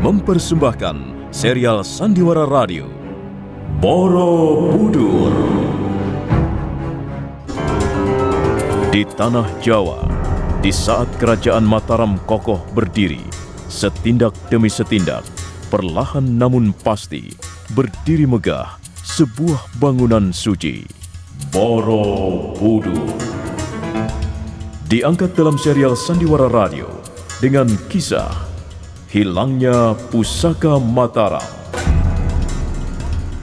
mempersembahkan serial Sandiwara Radio Borobudur. Di tanah Jawa, di saat kerajaan Mataram kokoh berdiri, setindak demi setindak, perlahan namun pasti, berdiri megah sebuah bangunan suci, Borobudur. Diangkat dalam serial Sandiwara Radio dengan kisah Hilangnya Pusaka Mataram.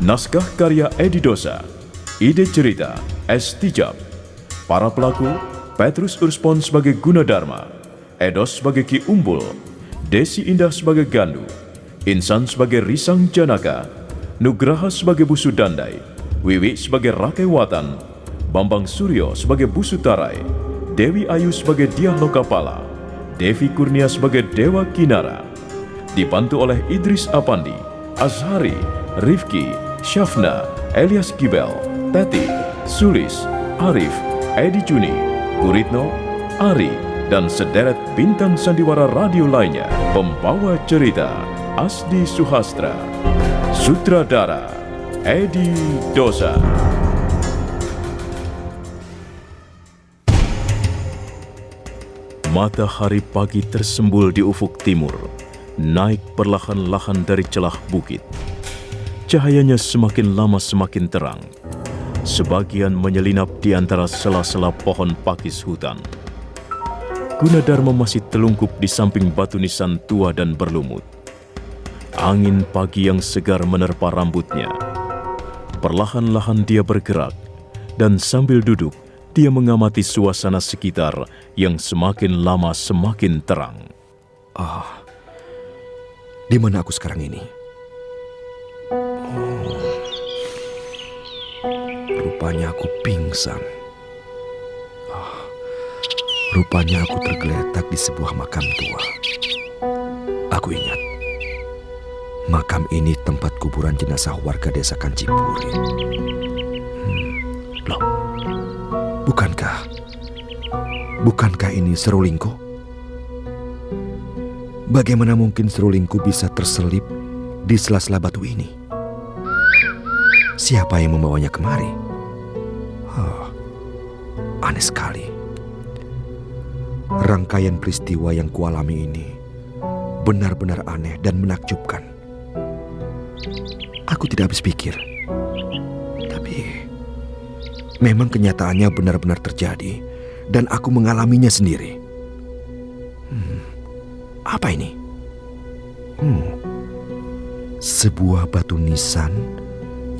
Naskah karya Edi Dosa, ide cerita S. Tijab. Para pelaku Petrus Urspon sebagai Gunadarma, Edos sebagai Ki Umbul, Desi Indah sebagai Gandu, Insan sebagai Risang Janaka, Nugraha sebagai Busu Dandai, Wiwi sebagai Rakai Watan, Bambang Suryo sebagai Busu Tarai, Dewi Ayu sebagai Diah Lokapala, Devi Kurnia sebagai Dewa Kinara. Dibantu oleh Idris Apandi, Azhari, Rifki, Syafna, Elias Gibel, Teti, Sulis, Arif, Edi Juni, Guritno, Ari, dan sederet bintang sandiwara radio lainnya. Pembawa cerita Asdi Suhastra, sutradara Edi Dosa. Matahari pagi tersembul di ufuk timur, naik perlahan-lahan dari celah bukit. Cahayanya semakin lama semakin terang. Sebagian menyelinap di antara sela-sela pohon pakis hutan. Gunadarma masih telungkup di samping batu nisan tua dan berlumut. Angin pagi yang segar menerpa rambutnya. Perlahan-lahan dia bergerak, dan sambil duduk, dia mengamati suasana sekitar yang semakin lama semakin terang. Di mana aku sekarang ini? Rupanya aku pingsan. Rupanya aku tergeletak di sebuah makam tua. Aku ingat, makam ini tempat kuburan jenazah warga desa Kancipuri. Loh, bukankah ini Serulingko? Bagaimana mungkin Serulingko bisa terselip di sela-sela batu ini? Siapa yang membawanya kemari? Aneh sekali. Rangkaian peristiwa yang kualami ini benar-benar aneh dan menakjubkan. Aku tidak habis pikir. Tapi memang kenyataannya benar-benar terjadi dan aku mengalaminya sendiri. Apa ini? Sebuah batu nisan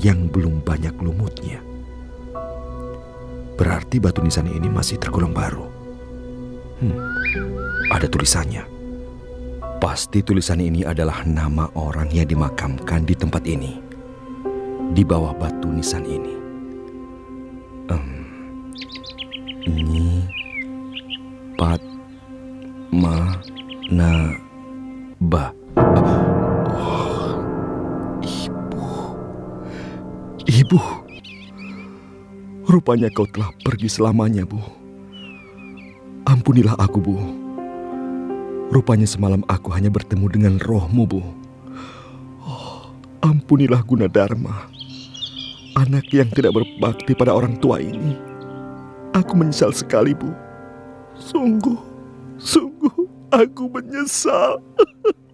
yang belum banyak lumutnya. Berarti batu nisan ini masih tergolong baru. Ada tulisannya. Pasti tulisan ini adalah nama orang yang dimakamkan di tempat ini, di bawah batu nisan ini. Nyi Padmanaba. Ibu, rupanya kau telah pergi selamanya, Bu. Ampunilah aku, Bu. Rupanya semalam aku hanya bertemu dengan rohmu, Bu. Ampunilah Gunadarma, anak yang tidak berbakti pada orang tua ini. Aku menyesal sekali, Bu. Sungguh aku menyesal.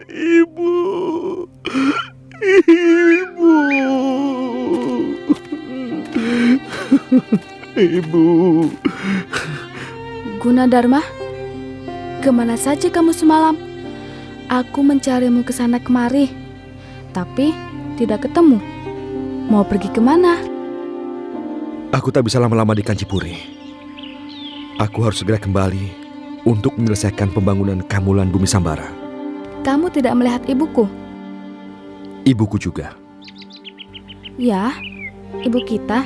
Ibu. Gunadarma, kemana saja kamu semalam? Aku mencarimu ke sana kemari, tapi tidak ketemu. Mau pergi kemana? Aku tak bisa lama-lama di Kancipuri. Aku harus segera kembali untuk menyelesaikan pembangunan Kamulan Bumi Sambara. Kamu tidak melihat ibuku? Ibuku juga. Ya, ibu kita.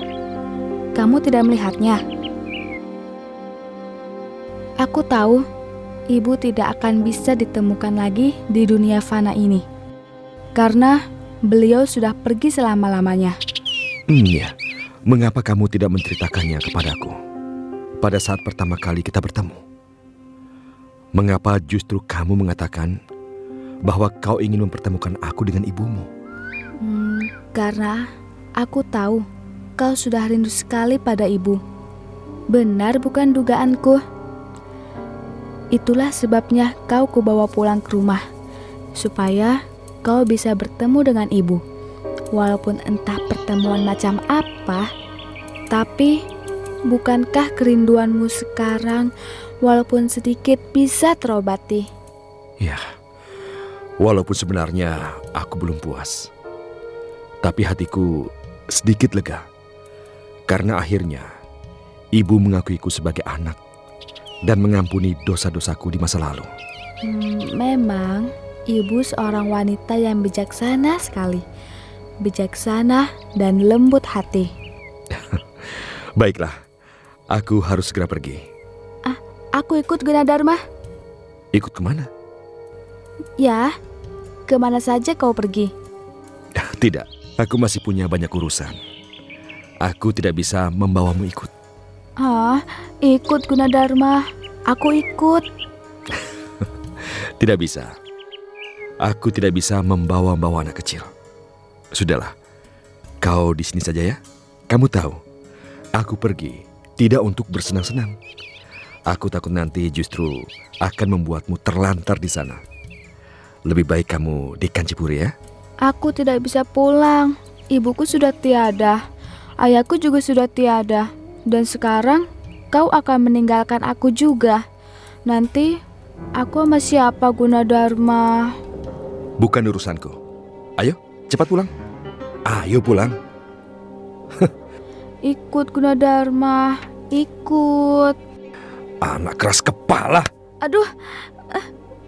Kamu tidak melihatnya? Aku tahu ibu tidak akan bisa ditemukan lagi di dunia fana ini, karena beliau sudah pergi selama-lamanya. Iya, mengapa kamu tidak menceritakannya kepadaku pada saat pertama kali kita bertemu? Mengapa justru kamu mengatakan bahwa kau ingin mempertemukan aku dengan ibumu? Karena aku tahu kau sudah rindu sekali pada ibu. Benar bukan dugaanku? Itulah sebabnya kau kubawa pulang ke rumah, supaya kau bisa bertemu dengan ibu. Walaupun entah pertemuan macam apa, tapi bukankah kerinduanmu sekarang walaupun sedikit bisa terobati? Ya, walaupun sebenarnya aku belum puas, tapi hatiku sedikit lega. Karena akhirnya ibu mengakuiku sebagai anak dan mengampuni dosa-dosaku di masa lalu. Memang ibu seorang wanita yang bijaksana sekali. Bijaksana dan lembut hati. Baiklah, aku harus segera pergi. Aku ikut Gunadarma. Ikut kemana? Ya, kemana saja kau pergi? Tidak, aku masih punya banyak urusan. Aku tidak bisa membawamu ikut. Ikut Gunadarma. Aku ikut. Tidak bisa. Aku tidak bisa membawa anak kecil. Sudahlah, kau di sini saja ya. Kamu tahu, aku pergi tidak untuk bersenang-senang. Aku takut nanti justru akan membuatmu terlantar di sana. Lebih baik kamu di Kancipuri ya. Aku tidak bisa pulang. Ibuku sudah tiada. Ayahku juga sudah tiada. Dan sekarang kau akan meninggalkan aku juga. Nanti aku sama siapa Gunadarma? Bukan urusanku. Ayo, cepat pulang. Ayo pulang. Ikut Gunadarma. Ikut. Anak keras kepala. Aduh,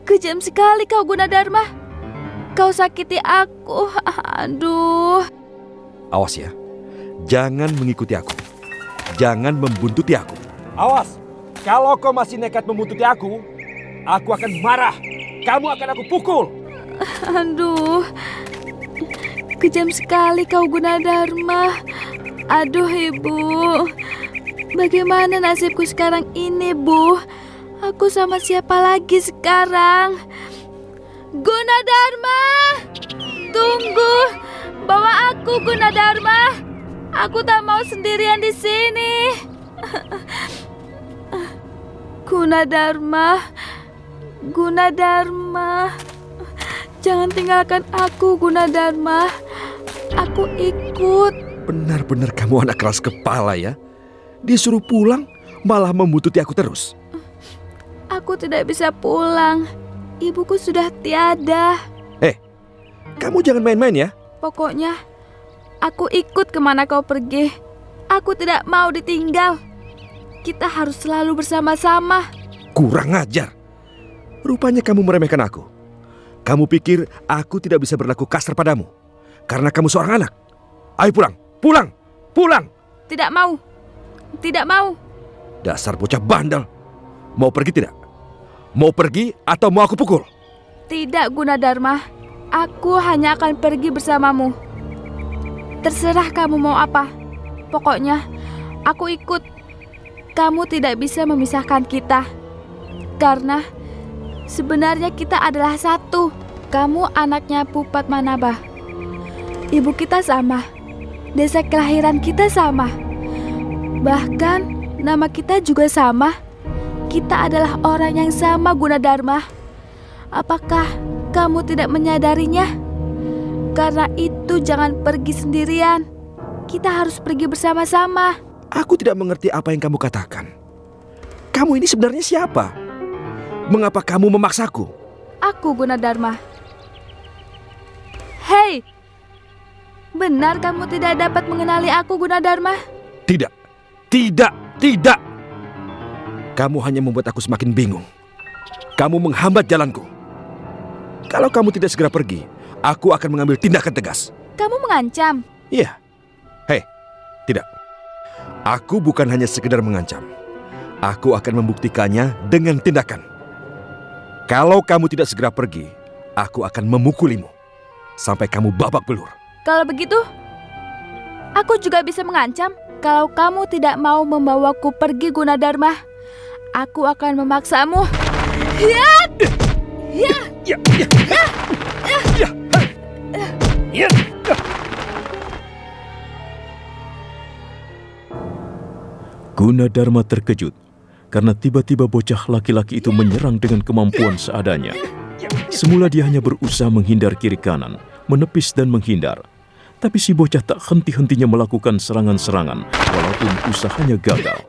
kejam sekali kau Gunadarma. Kau sakiti aku. Aduh. Awas ya, jangan mengikuti aku. Jangan membuntuti aku. Awas, kalau kau masih nekat membuntuti aku akan marah. Kamu akan aku pukul. Aduh, kejam sekali kau Gunadarma. Aduh ibu, bagaimana nasibku sekarang ini bu? Aku sama siapa lagi sekarang? Gunadarma, tunggu, bawa aku Gunadarma. Aku tak mau sendirian di sini. Gunadarma, Gunadarma, jangan tinggalkan aku Gunadarma. Aku ikut. Benar-benar kamu anak keras kepala ya. Disuruh pulang malah membuntuti aku terus. Aku tidak bisa pulang. Ibuku sudah tiada. Kamu jangan main-main ya. Pokoknya aku ikut kemana kau pergi. Aku tidak mau ditinggal. Kita harus selalu bersama-sama. Kurang ajar. Rupanya kamu meremehkan aku. Kamu pikir aku tidak bisa berlaku kasar padamu karena kamu seorang anak. Ayo pulang, pulang, pulang. Tidak mau. Tidak mau. Dasar bocah bandel. Mau pergi tidak? Mau pergi atau mau aku pukul? Tidak Gunadarma. Aku hanya akan pergi bersamamu. Terserah kamu mau apa. Pokoknya aku ikut. Kamu tidak bisa memisahkan kita. Karena sebenarnya kita adalah satu. Kamu anaknya Pupat Manabah. Ibu kita sama. Desa kelahiran kita sama. Bahkan nama kita juga sama. Kita adalah orang yang sama Gunadarma. Apakah kamu tidak menyadarinya? Karena itu jangan pergi sendirian. Kita harus pergi bersama-sama. Aku tidak mengerti apa yang kamu katakan. Kamu ini sebenarnya siapa? Mengapa kamu memaksaku? Aku Gunadarma. Hei! Benar kamu tidak dapat mengenali aku Gunadarma? Tidak, tidak, tidak. Kamu hanya membuat aku semakin bingung. Kamu menghambat jalanku. Kalau kamu tidak segera pergi, aku akan mengambil tindakan tegas. Kamu mengancam? Iya. Hei, tidak. Aku bukan hanya sekedar mengancam. Aku akan membuktikannya dengan tindakan. Kalau kamu tidak segera pergi, aku akan memukulimu sampai kamu babak belur. Kalau begitu, aku juga bisa mengancam. Kalau kamu tidak mau membawaku pergi Gunadarma, aku akan memaksamu. Ya! Ya, ya, ya, ya. Gunadarma terkejut karena tiba-tiba bocah laki-laki itu menyerang dengan kemampuan seadanya. Semula dia hanya berusaha menghindar kiri kanan, menepis dan menghindar. Tapi si bocah tak henti-hentinya melakukan serangan-serangan walaupun usahanya gagal.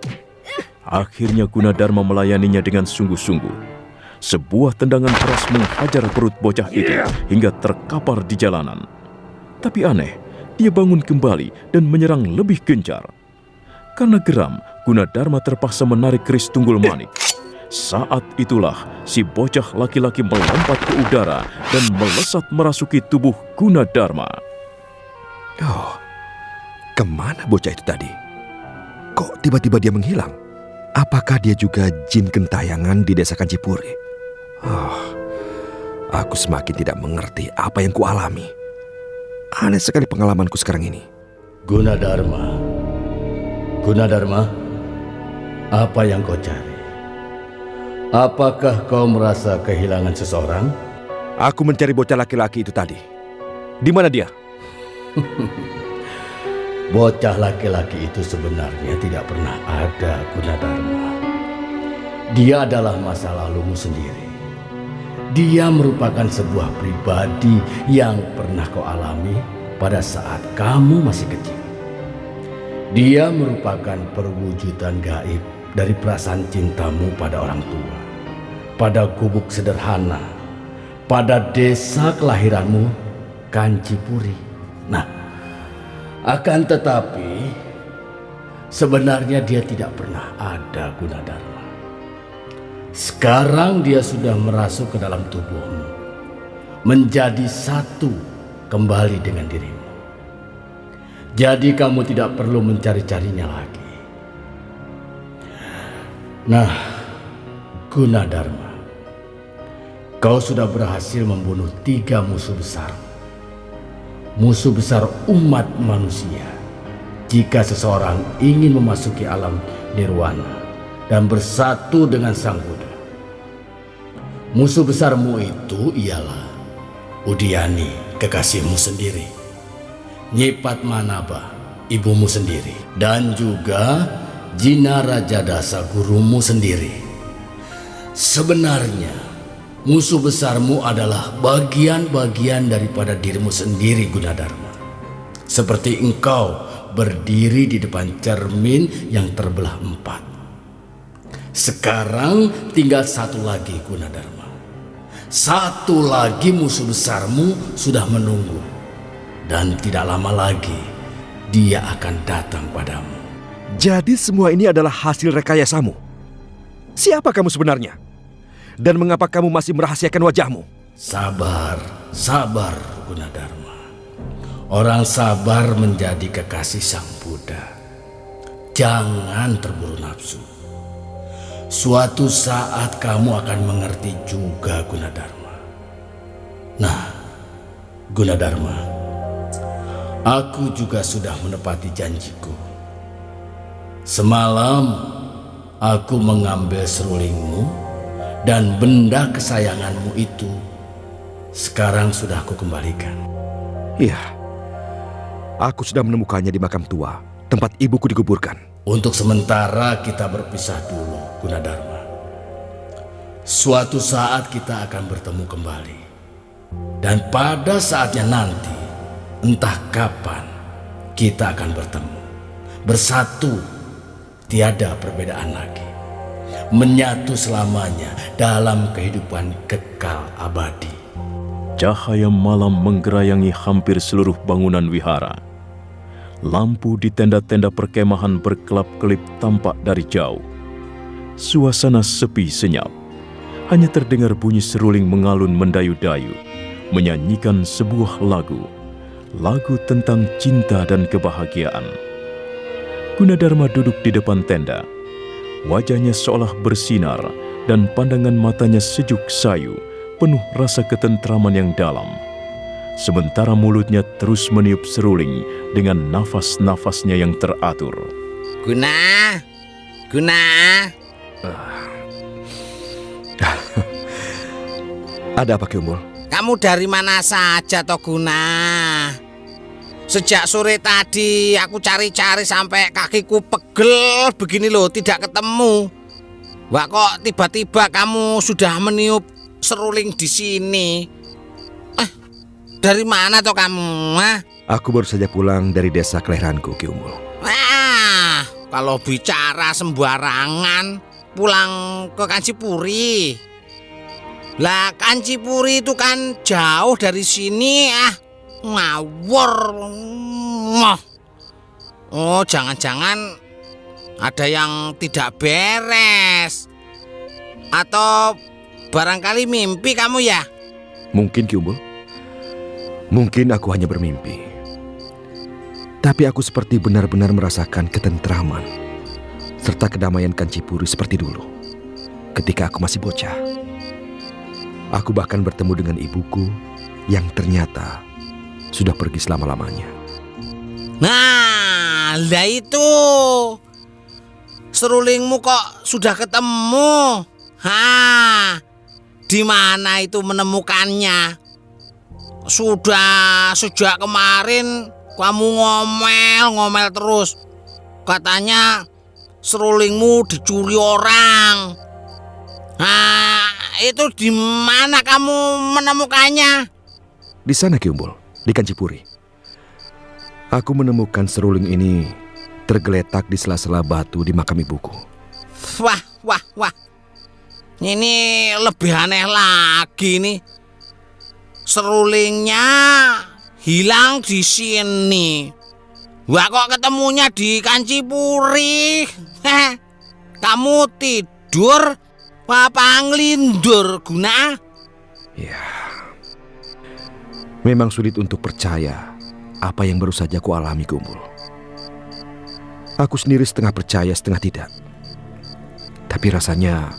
Akhirnya Gunadarma melayaninya dengan sungguh-sungguh. Sebuah tendangan keras menghajar perut bocah itu hingga terkapar di jalanan. Tapi aneh, dia bangun kembali dan menyerang lebih gencar. Karena geram, Gunadarma terpaksa menarik keris Tunggul Manik. Saat itulah si bocah laki-laki melompat ke udara dan melesat merasuki tubuh Gunadarma. Oh, kemana bocah itu tadi? Kok tiba-tiba dia menghilang? Apakah dia juga jin gentayangan di desa Kancipuri? Oh, aku semakin tidak mengerti apa yang kualami. Aneh sekali pengalamanku sekarang ini. Gunadarma, Gunadarma, apa yang kau cari? Apakah kau merasa kehilangan seseorang? Aku mencari bocah laki-laki itu tadi. Di mana dia? Bocah laki-laki itu sebenarnya tidak pernah ada, Gunadarma. Dia adalah masa lalumu sendiri. Dia merupakan sebuah pribadi yang pernah kau alami pada saat kamu masih kecil. Dia merupakan perwujudan gaib dari perasaan cintamu pada orang tua, pada gubuk sederhana, pada desa kelahiranmu, Kancipuri. Nah, akan tetapi sebenarnya dia tidak pernah ada, Gunadarma. Sekarang dia sudah merasuk ke dalam tubuhmu, menjadi satu kembali dengan dirimu. Jadi kamu tidak perlu mencari-carinya lagi. Nah, Gunadarma, kau sudah berhasil membunuh 3 musuh besar. Musuh besar umat manusia. Jika seseorang ingin memasuki alam nirwana dan bersatu dengan Sang Buddha. Musuh besarmu itu ialah Udiani, kekasihmu sendiri, Nyipat Manaba, ibumu sendiri, dan juga Jina Rajadasa, gurumu sendiri. Sebenarnya musuh besarmu adalah bagian-bagian daripada dirimu sendiri, Gunadarma. Seperti engkau berdiri di depan cermin yang terbelah 4. Sekarang tinggal satu lagi, Gunadarma. Satu lagi musuh besarmu sudah menunggu. Dan tidak lama lagi dia akan datang padamu. Jadi semua ini adalah hasil rekayasamu. Siapa kamu sebenarnya? Dan mengapa kamu masih merahasiakan wajahmu? Sabar, sabar, Gunadarma. Orang sabar menjadi kekasih Sang Buddha. Jangan terburu nafsu. Suatu saat kamu akan mengerti juga, Gunadarma. Nah, Gunadarma, aku juga sudah menepati janjiku. Semalam aku mengambil serulingmu dan benda kesayanganmu itu sekarang sudah aku kembalikan. Iya, aku sudah menemukannya di makam tua, tempat ibuku dikuburkan. Untuk sementara kita berpisah dulu, Gunadarma. Suatu saat kita akan bertemu kembali. Dan pada saatnya nanti, entah kapan, kita akan bertemu. Bersatu, tiada perbedaan lagi. Menyatu selamanya dalam kehidupan kekal abadi. Cahaya malam menggerayangi hampir seluruh bangunan wihara. Lampu di tenda-tenda perkemahan berkelap-kelip tampak dari jauh. Suasana sepi senyap. Hanya terdengar bunyi seruling mengalun mendayu-dayu, menyanyikan sebuah lagu. Lagu tentang cinta dan kebahagiaan. Gunadarma duduk di depan tenda. Wajahnya seolah bersinar dan pandangan matanya sejuk sayu, penuh rasa ketentraman yang dalam. Sementara mulutnya terus meniup seruling dengan nafas-nafasnya yang teratur. Guna, Ada apa Ki Umbul? Kamu dari mana saja toh Guna? Sejak sore tadi aku cari-cari sampai kakiku pegel begini loh, tidak ketemu. Wah, kok tiba-tiba kamu sudah meniup seruling di sini? Dari mana toh kamu? Aku baru saja pulang dari desa kelahiranku, Ki Umbul. Kalau bicara sembarangan, pulang ke Kancipuri. Lah, Kancipuri itu kan jauh dari sini, ngawur. Oh, jangan-jangan ada yang tidak beres. Atau barangkali mimpi kamu ya? Mungkin Ki Umbul. Mungkin aku hanya bermimpi. Tapi aku seperti benar-benar merasakan ketentraman serta kedamaian Kancipuri seperti dulu ketika aku masih bocah. Aku bahkan bertemu dengan ibuku yang ternyata sudah pergi selama-lamanya. Nah, lah itu. Serulingmu kok sudah ketemu? Di mana itu menemukannya? Sudah sejak kemarin kamu ngomel terus. Katanya serulingmu dicuri orang. Itu di mana kamu menemukannya? Di sana Ki Umbul, di Kancipuri. Aku menemukan seruling ini tergeletak di sela-sela batu di makam ibuku. Wah. Ini lebih aneh lagi nih. Serulingnya hilang di sini. Wah, kok ketemunya di Kancipuri? Kamu tidur apa ngelindur, Guna? Ya, memang sulit untuk percaya apa yang baru saja ku alami, Ki Umbul. Aku sendiri setengah percaya, setengah tidak. Tapi rasanya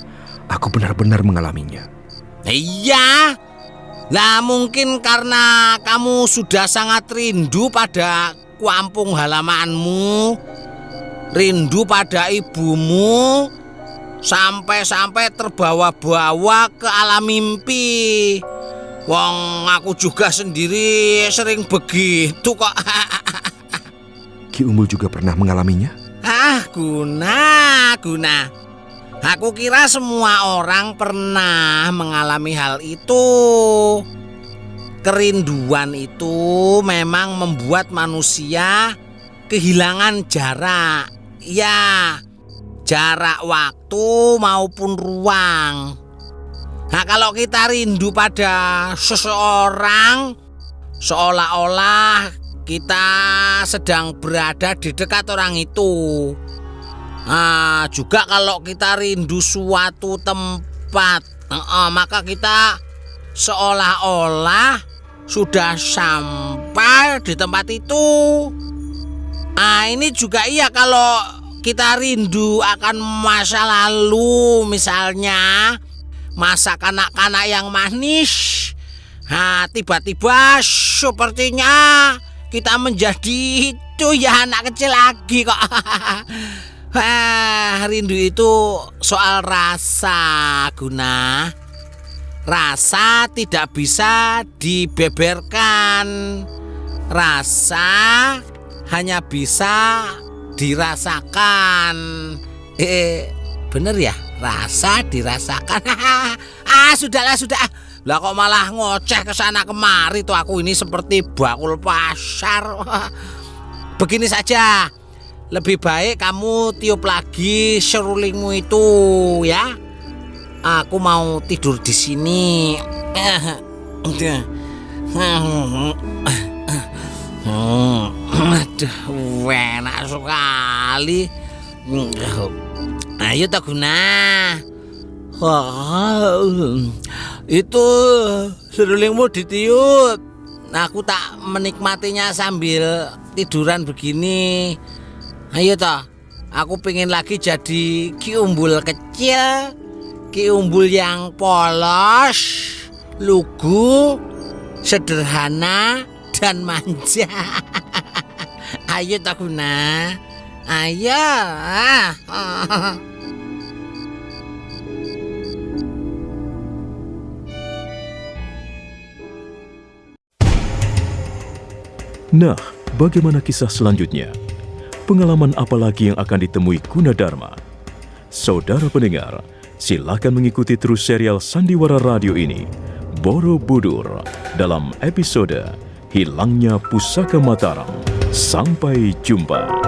aku benar-benar mengalaminya. Iya. Lah, mungkin karena kamu sudah sangat rindu pada kampung halamanmu, rindu pada ibumu, sampai-sampai terbawa-bawa ke alam mimpi. Wong, aku juga sendiri sering begitu kok. Ki Umbul juga pernah mengalaminya? Guna. Aku kira semua orang pernah mengalami hal itu. Kerinduan itu memang membuat manusia kehilangan jarak. Ya, jarak waktu maupun ruang. Nah, kalau kita rindu pada seseorang, seolah-olah kita sedang berada di dekat orang itu. Juga kalau kita rindu suatu tempat, maka kita seolah-olah sudah sampai di tempat itu. Ini juga iya kalau kita rindu akan masa lalu, misalnya masa kanak-kanak yang manis. Tiba-tiba sepertinya kita menjadi itu ya anak kecil lagi kok. Rindu itu soal rasa, Guna. Rasa tidak bisa dibeberkan. Rasa hanya bisa dirasakan. Bener ya? Rasa dirasakan. Sudahlah. Lah kok malah ngoceh ke sana kemari tuh, aku ini seperti bakul pasar. Begini saja. Lebih baik kamu tiup lagi serulingmu itu ya. Aku mau tidur di sini. Aduh, enak sekali. Ayo tak Guna. Itu serulingmu ditiup. Aku tak menikmatinya sambil tiduran begini. Ayo toh, aku pengen lagi jadi Ki Umbul kecil, Ki Umbul yang polos, lugu, sederhana, dan manja. Ayo toh Guna, ayo. Nah, bagaimana kisah selanjutnya? Pengalaman apa lagi yang akan ditemui Gunadarma? Saudara pendengar, silakan mengikuti terus serial Sandiwara Radio ini, Borobudur, dalam episode Hilangnya Pusaka Mataram. Sampai jumpa.